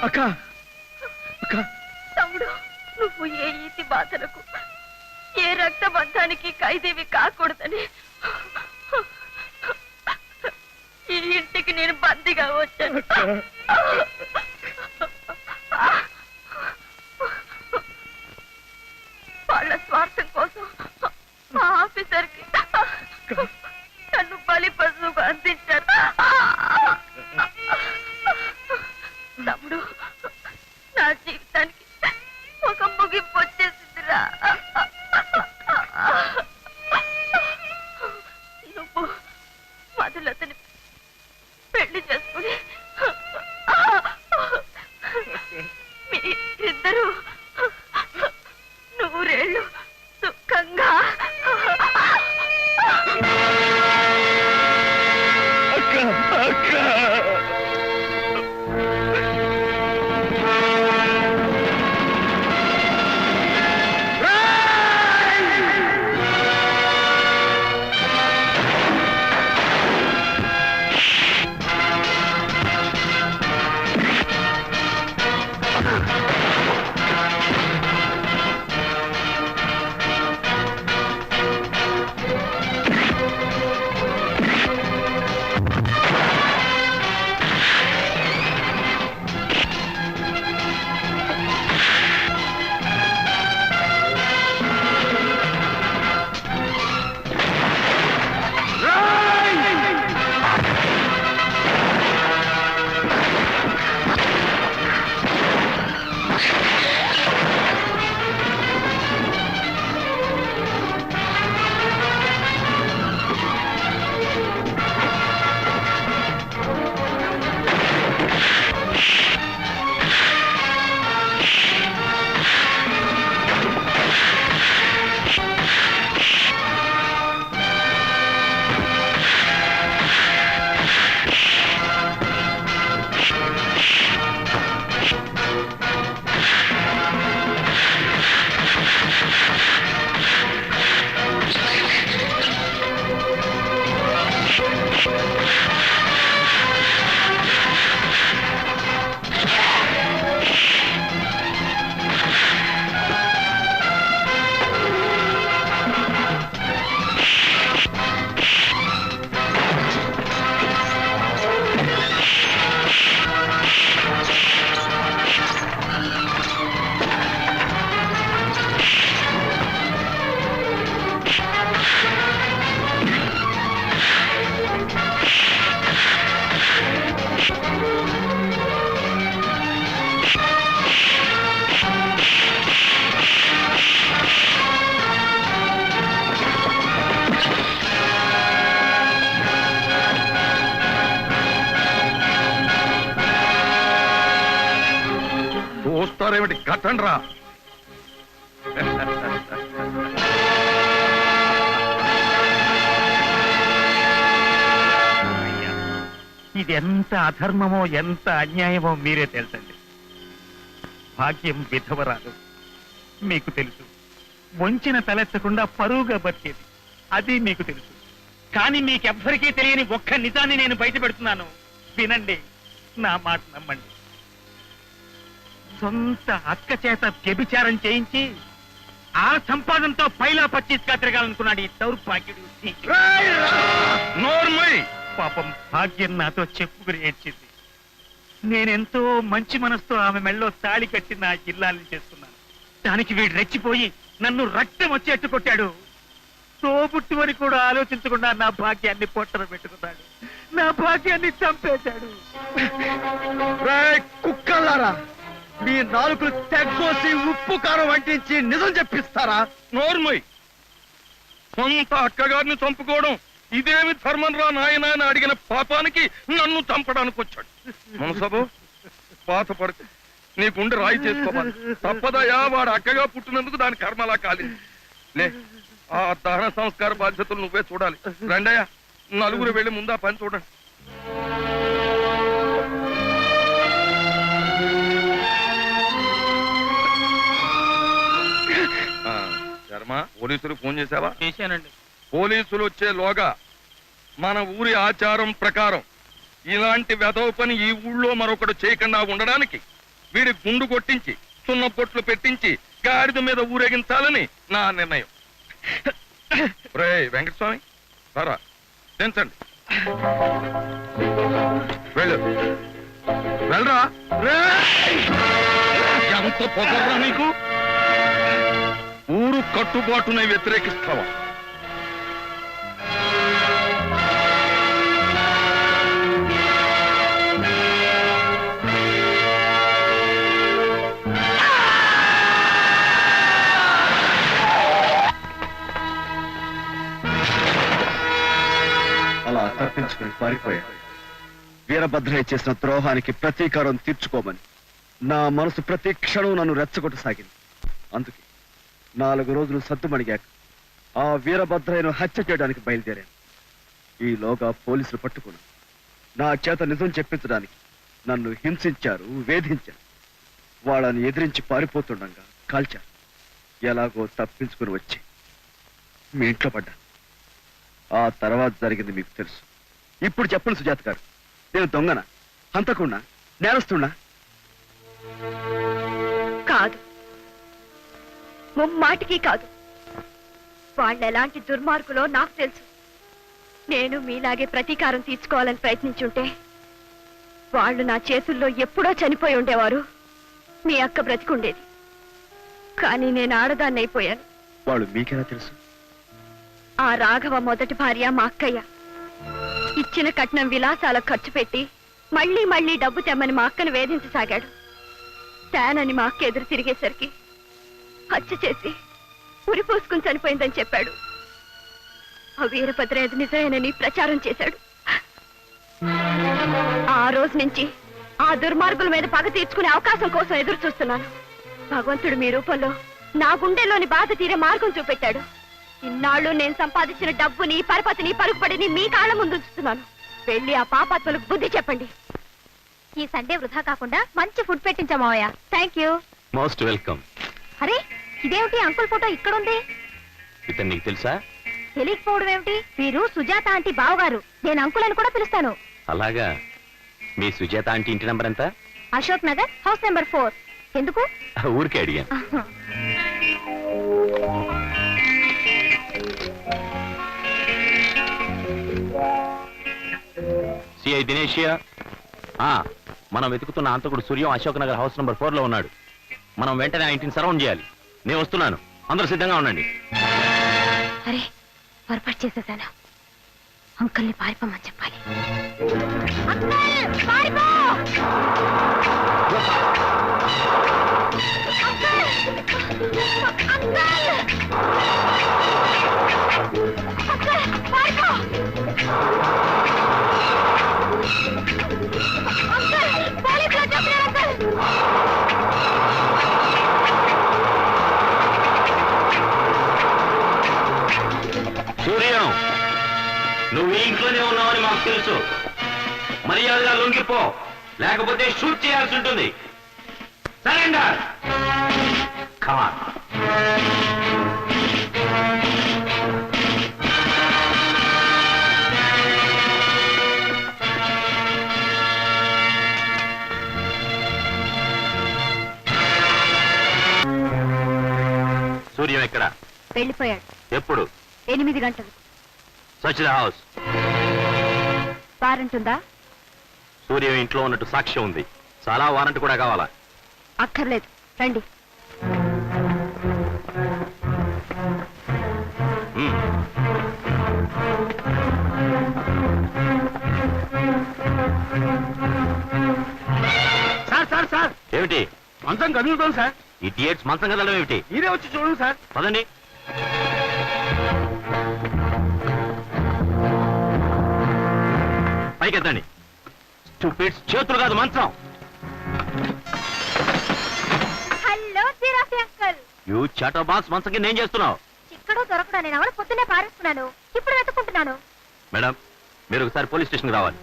అక్క అక్క తమ్ముడు, నువ్వు ఏ ఈతి బాధలకు ఏ రక్తబంధానికి ఖైదీవి కాకూడదని ఈ ఇంటికి నేను బందీగా వచ్చాను. వాళ్ళ స్వార్థం కోసం ఆ ఆఫీసర్కి నన్ను బలి పశువుగా అందించారు. తమ్ముడు, నా జీవితానికి ఒక ముగింపు వచ్చేసిందిరా. నువ్వు మధులతని పెళ్లి చేసుకుని మీరిద్దరూ నూరేళ్ళు సుఖంగా అక్క అక్క చూస్తారేమిటి? కట్టండి రా. ఇది ఎంత అధర్మమో ఎంత అన్యాయమో మీరే తెలుసండి. భాగ్యం విధవరాలు, మీకు తెలుసు. వంచిన తలెత్తకుండా పరువుగా బతికేది, అది మీకు తెలుసు. కానీ మీకెవ్వరికీ తెలియని ఒక్క నిజాన్ని నేను బయట పెడుతున్నాను, వినండి, నా మాట నమ్మండి. సొంత అక్క చేత వ్యభిచారం చేయించి ఆ సంపాదనతో పైలా పచ్చిగా తిరగాలనుకున్నాడు ఈ దౌర్భాగ్యుడు. పాపం భాగ్యం నాతో చెప్పుకుని ఏడ్చింది. నేనెంతో మంచి మనసుతో ఆమె మెళ్ళలో తాళి కట్టి నా జిల్లాల్ని చేసుకున్నాను. దానికి వీడు రెచ్చిపోయి నన్ను రక్తం వచ్చేట్టు కొట్టాడు. తోబుట్టువని కూడా ఆలోచించకుండా నా భాగ్యాన్ని పొట్టన పెట్టుకున్నాడు, నా భాగ్యాన్ని చంపేశాడు. కుక్కల్లారా, మీ నాలుగులు తెగ్గోసి ఉప్పు కారం వంటించి నిజం చెప్పిస్తారా? నోర్మయ్, సొంత అక్కగారిని చంపుకోవడం ఇదేమి ధర్మం రా నాయన అని అడిగిన పాపానికి నన్ను చంపడానికి వచ్చాడు. మనసబు బాధపడకు, నీ గుండె రాయి చేసుకోవాలి. తప్పదయా, వాడు అక్కగా పుట్టినందుకు దాని కర్మలా కాలింది. లే, ఆ దహన సంస్కార బాధ్యతలు నువ్వే చూడాలి. రండయ్యా, నలుగురు వెళ్ళి ముందా పని చూడండి. శర్మ, పోలీసులు ఫోన్ చేశావా? చేశానండి. పోలీసులు వచ్చేలోగా మన ఊరి ఆచారం ప్రకారం ఇలాంటి వెధవ పని ఈ ఊళ్ళో మరొకడు చేయకుండా ఉండడానికి వీడి గుండు కొట్టించి సున్న పొట్లు పెట్టించి గాడిద మీద ఊరేగించాలని నా నిర్ణయం. రే వెంకటస్వామి రారా, దించండి. వెళ్ళు, వెళ్ళరా. ఎంత పొగర్రా నీకు? ఊరు కట్టుబాటుని వ్యతిరేకిస్తావా? అలా తప్పించుకుని పారిపోయాడు. వీరభద్రయ్య చేసిన ద్రోహానికి ప్రతీకారం తీర్చుకోమని నా మనసు ప్రతి క్షణం నన్ను రెచ్చగొట్టసాగింది. అందుకే 4 రోజులు సద్దుమణిగాక ఆ వీరభద్రయ్యను హత్య చేయడానికి బయలుదేరాను. ఈలోగా పోలీసులు పట్టుకున్నారు. నా చేత నిజం చెప్పించడానికి నన్ను హింసించారు, వేధించారు. వాళ్ళని ఎదిరించి పారిపోతుండగా కాల్చారు. ఎలాగో తప్పించుకుని వచ్చి మీ ఇంట్లో పడ్డాను. ఆ తర్వాత జరిగింది మీకు తెలుసు. ఇప్పుడు చెప్పండి సుజాత గారు, నేను దొంగనా, హంతకున్నా, నేరస్తున్నా? కాదు, ముమ్మాటికి కాదు. వాళ్ళెలాంటి దుర్మార్గులో నాకు తెలుసు. నేను మీలాగే ప్రతీకారం తీర్చుకోవాలని ప్రయత్నించుంటే వాళ్ళు నా చేతుల్లో ఎప్పుడో చనిపోయి ఉండేవారు. మీ అక్క బ్రతికుండేది. కానీ నేను ఆడదాన్ని అయిపోయాను. వాళ్ళు మీకెలా తెలుసు? ఆ రాఘవ మొదటి భార్య మా అక్కయ్య. ఇచ్చిన కట్నం విలాసాల ఖర్చు పెట్టి మళ్ళీ మళ్ళీ డబ్బు తెమ్మని మా అక్కను వేధించసాగాడు. తేనని మా అక్క ఎదురు తిరిగేసరికి హత్య చేసి ఉరి పోసుకుని చనిపోయిందని చెప్పాడు. ఆ వీరభద్రయ్య నిజమేనని ప్రచారం చేశాడు. ఆ రోజు నుంచి ఆ దుర్మార్గుల మీద పగ తీర్చుకునే అవకాశం కోసం ఎదురు చూస్తున్నాను. భగవంతుడు మీ రూపంలో నా గుండెల్లోని బాధ తీరే మార్గం చూపెట్టాడు. ఇన్నాళ్ళు నేను సంపాదించిన డబ్బుని, పరపతిని, పరుగుపడిని మీ కాళ్ళ ముందు ఉంచుతున్నాను. వెళ్ళి ఆ పాపాత్మలకు బుద్ధి చెప్పండి. ఈ సండే వృధా కాకుండా మంచి ఫుడ్ పెట్టించామయ్యా. Thank you. Most welcome. అరే, ఇదేమిటి అంకుల్ ఫోటో ఇక్కడ ఉంది? ఇతను నీకు తెలుసా? తెలియకపోవడం ఏమిటి? మీరు సుజాత ఆంటీ బావగారు. నేను అంకుల్ అని కూడా పిలుస్తాను. అలాగా. మీ సుజాత ఆంటీ ఇంటి నంబర్ ఎంత? Ashok Nagar, house number 4. ఎందుకు? ఊరికే అడిగాను. సిఐ దినేషియా, మనం వెతుకుతున్న అంతకుడు సూర్యం అశోక్ నగర్ హౌస్ నెంబర్ 4 లో ఉన్నాడు. మనం వెంటనే ఆ ఇంటిని సరౌండ్ చేయాలి. నేను వస్తున్నాను, అందరూ సిద్ధంగా ఉండండి. అరే, పొరపాటు చేసేసాను. అంకుల్ని పారిపోమని చెప్పాలి. సూర్యం, నువ్వు ఈ ఇంట్లోనే ఉన్నావని మాకు తెలుసు. మర్యాదగా లొంగిపో, లేకపోతే షూట్ చేయాల్సి ఉంటుంది. సరెండర్. కమాన్. సూర్యం ఎక్కడ? వెళ్ళిపోయాడు. ఎప్పుడు? 8 గంటలు. Such the house. వారెంట్ ఉందా? సూర్యం ఇంట్లో ఉన్నట్టు సాక్ష్యం ఉంది. చాలా వారెంట్ కూడా కావాలా? అక్కర్లేదు, రండి. సార్ సార్ సార్, ఏమిటి? మంచం కదులుతాం సార్. ఇడియట్స్, మంచం కదలడం ఏమిటి? మీరే వచ్చి చూడండి సార్. పదండి. పైకెత్తండి. స్టూపిడ్స్, చేతులు కాదు మంచం. Hello giraffe uncle. యూ చాటో బాస్, మంచం కింద ఏం చేస్తున్నావు? చిక్కడు దొరకడా నేను పొద్దున్నే పారేస్తున్నాను. ఇప్పుడు వెతుకుంటున్నాను. మేడం, మీరు ఒకసారి పోలీస్ స్టేషన్కి రావాలి.